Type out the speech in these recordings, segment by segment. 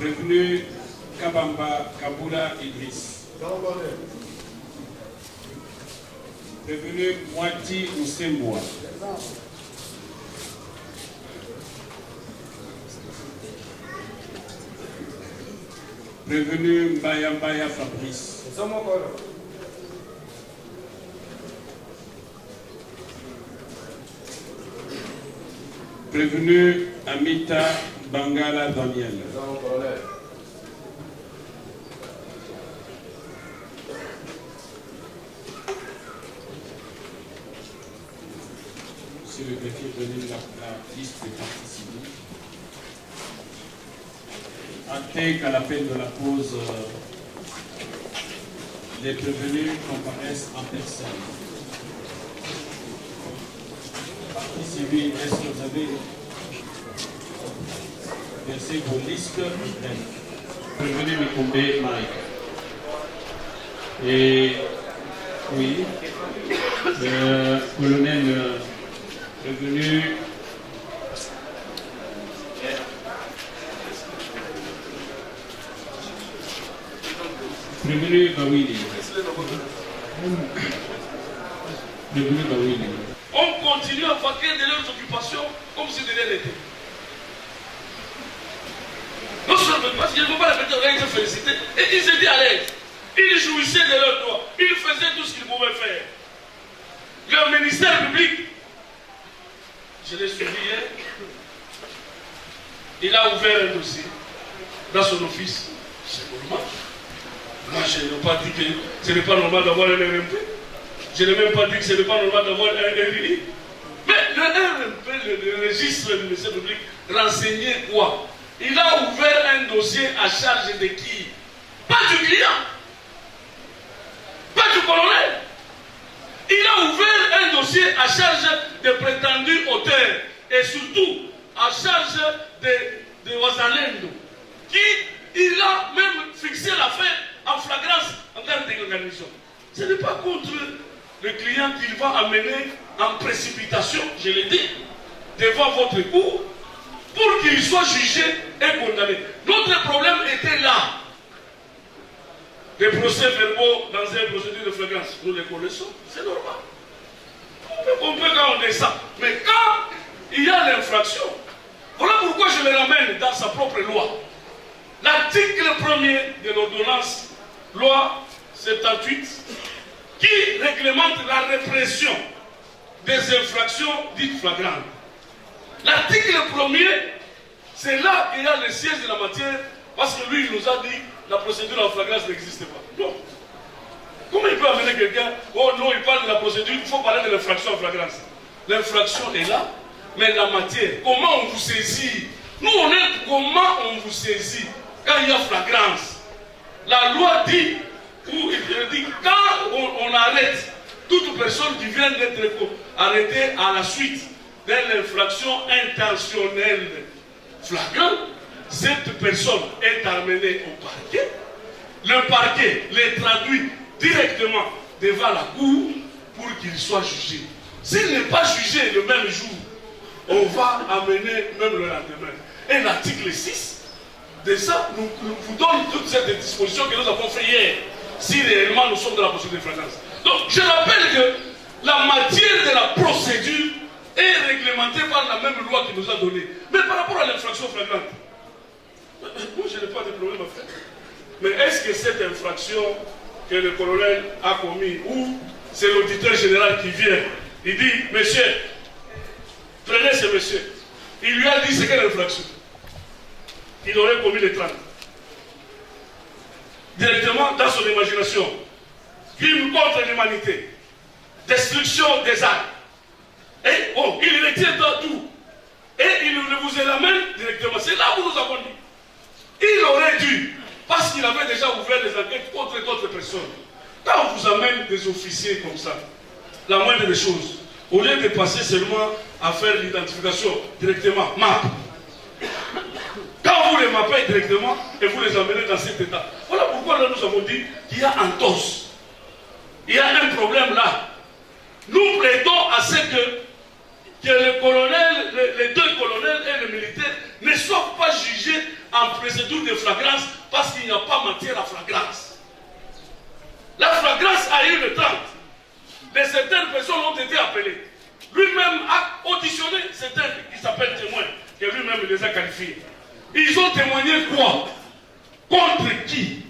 Prévenu Kabamba Kaboula Idriss. Prévenu Mwati Oussemboua. Prévenu Mbaya Mbaya Fabrice. Prévenu Amita Bangala Daniel. Si le greffier donnait la liste des parties civiles. Acté qu'à l'appel de la cause, les prévenus comparaissent en personne. Partie civile, est-ce que vous avez versé vos listes? Prévenu Mikombe Mike. Et oui, le colonel prévenu Prévenu Bawili. Prévenu Bawili. On continue à vaquer de leurs occupations comme si de rien n'était. Non seulement parce qu'ils ne vont pas répéter, on a été félicités, et ils étaient à l'aise. Ils jouissaient de leurs droits. Ils faisaient tout ce qu'ils pouvaient faire. Le ministère public, je l'ai suivi hier, il a ouvert un dossier dans son office. C'est normal. Moi, je n'ai pas dit que ce n'est pas normal d'avoir un RMP. Je n'ai même pas dit que ce n'est pas normal d'avoir un RI. Mais le RMP, le registre du ministère public, renseignait quoi? Il a ouvert un dossier à charge de qui? Pas du client. Pas du colonel. Il a ouvert un dossier à charge de prétendus auteurs et surtout à charge de Ouazalendo, qui il a même fixé l'affaire en flagrance en termes d'organisation. Ce n'est pas contre le client qu'il va amener en précipitation, je l'ai dit, devant votre cour, pour qu'il soit jugé et condamné. Notre problème était là. Les procès-verbaux dans une procédure de flagrance, nous les connaissons, c'est normal. On peut quand on descend. Mais quand il y a l'infraction, voilà pourquoi je le ramène dans sa propre loi. L'article 1er de l'ordonnance, loi 78, qui réglemente la répression des infractions dites flagrantes. L'article 1er, c'est là qu'il y a le siège de la matière, parce que lui, il nous a dit la procédure en flagrance n'existe pas. Non. Comment il peut amener quelqu'un? Oh non, il parle de la procédure, il faut parler de l'infraction en flagrance. L'infraction est là, mais la matière, comment on vous saisit? Nous, on est comment on vous saisit quand il y a flagrance. La loi dit, ou il dit, quand on arrête toute personne qui vient d'être arrêtée à la suite d'une infraction intentionnelle flagrante, cette personne est amenée au parquet. Le parquet les traduit directement devant la cour pour qu'il soit jugé. S'il n'est pas jugé le même jour, on va amener même le lendemain. Et l'article 6 de ça nous vous donne toutes ces dispositions que nous avons fait hier, si réellement nous sommes dans la procédure de flagrance. Donc je rappelle que la matière de la procédure est réglementée par la même loi qui nous a donné. Mais par rapport à l'infraction flagrante, moi je n'ai pas de problème à faire. Mais est-ce que cette infraction que le colonel a commis, ou c'est l'auditeur général qui vient, il dit, monsieur, prenez ce monsieur. Il lui a dit c'est quelle infraction? Il aurait commis les 30. Directement dans son imagination. Crime contre l'humanité. Destruction des arts. Et oh, il retient dans tout. Et il vous ramène directement. C'est là où nous avons dit. Il aurait dû, parce qu'il avait déjà ouvert des enquêtes contre d'autres personnes. Quand on vous amène des officiers comme ça, la moindre des choses, au lieu de passer seulement à faire l'identification directement, map. Quand vous les mappez directement et vous les emmenez dans cet état. Voilà pourquoi là nous avons dit qu'il y a un tos. Il y a un problème là. Nous plaidons à ce que le colonel, les deux colonels et le militaire ne soient pas jugés en procédure de flagrance. s'appellent témoins, que lui-même les a qualifiés. Ils ont témoigné quoi? Contre qui?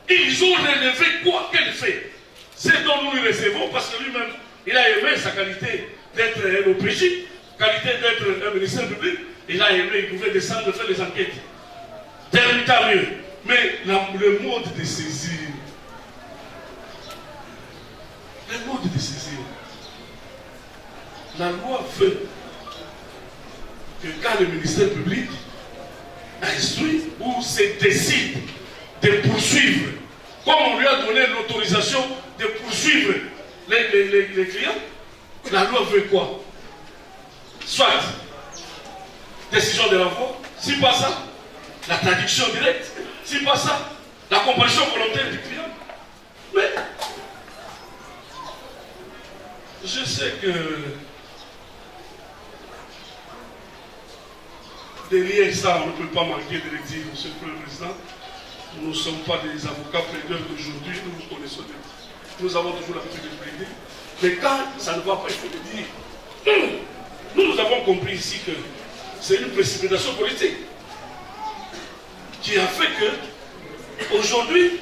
Ils ont relevé quoi? Quel fait? C'est dont nous lui recevons parce que lui-même, il a aimé sa qualité d'être un OPJ, qualité d'être un ministère public. Il a aimé, il pouvait descendre faire les enquêtes. Tant mieux. Mais le mode de saisir, le mode de saisir, la loi veut que quand le ministère public instruit ou se décide de poursuivre, comme on lui a donné l'autorisation de poursuivre les clients, la loi veut quoi? Soit décision de l'enfant, si pas ça, la traduction directe, si pas ça, la compréhension volontaire du client. Mais je sais que derrière ça, on ne peut pas manquer de le dire, Monsieur le Premier Président. Nous ne sommes pas des avocats plaideurs d'aujourd'hui, nous nous connaissons de nous avons toujours l'habitude de plaider. Mais quand ça ne va pas, il faut le dire. Nous avons compris ici que c'est une précipitation politique qui a fait que aujourd'hui,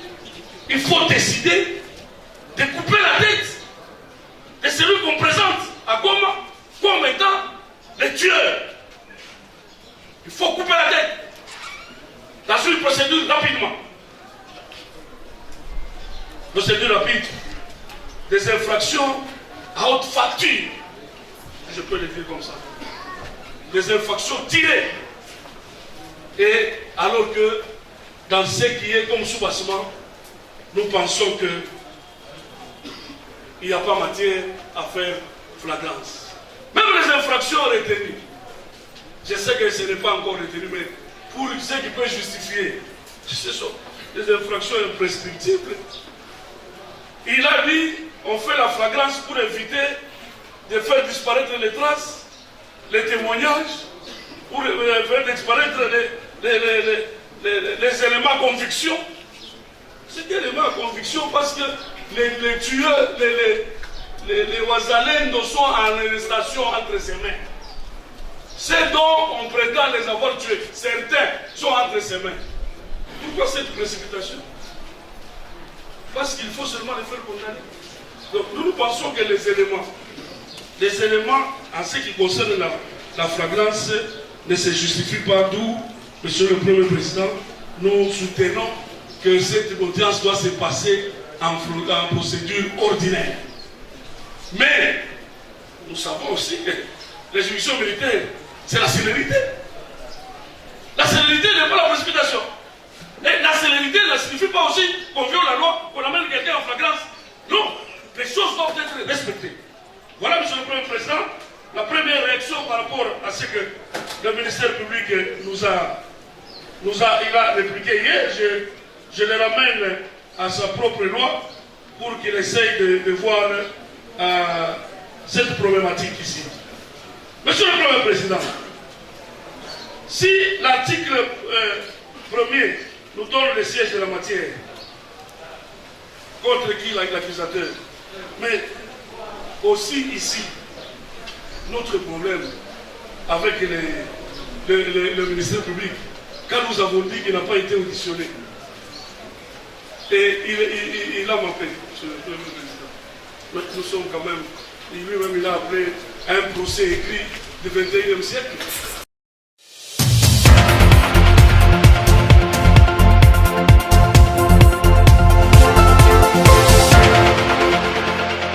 il faut décider de couper la tête de celui qu'on présente à Goma comme étant le tueur. Il faut couper la tête dans une procédure rapidement. Procédure rapide. Des infractions à haute facture. Je peux le dire comme ça. Des infractions tirées. Et alors que dans ce qui est comme soubassement, nous pensons que il n'y a pas matière à faire flagrance. Même les infractions retenues. Je sais que ce n'est pas encore retenu, mais pour ce qui peut justifier, ce sont des infractions imprescriptibles. Il a dit, on fait la flagrance pour éviter de faire disparaître les traces, les témoignages, pour faire disparaître les éléments à conviction. C'est des éléments à conviction parce que les tueurs, les Ouazalendo sont en arrestation entre ses mains. Ceux dont on prétend les avoir tués, certains sont entre ses mains. Pourquoi cette précipitation? Parce qu'il faut seulement les faire condamner. Donc nous pensons que les éléments en ce qui concerne la flagrance ne se justifient pas, d'où, Monsieur le Premier Président, nous soutenons que cette audience doit se passer en procédure ordinaire. Mais nous savons aussi que les juridictions militaires, c'est la célérité. La célérité n'est pas la précipitation. Et la célérité ne signifie pas aussi qu'on viole la loi, qu'on amène quelqu'un en flagrance. Non, les choses doivent être respectées. Voilà, Monsieur le Premier Président, la première réaction par rapport à ce que le ministère public il a répliqué hier. Je le ramène à sa propre loi pour qu'il essaye de voir cette problématique ici. Monsieur le Premier Président, si l'article 1er nous donne le siège de la matière, contre qui l'accusateur, mais aussi ici, notre problème avec le ministère public, quand nous avons dit qu'il n'a pas été auditionné, et il a manqué, Monsieur le Premier Président. Mais nous sommes quand même, lui-même il a appelé un procès écrit du 21e siècle.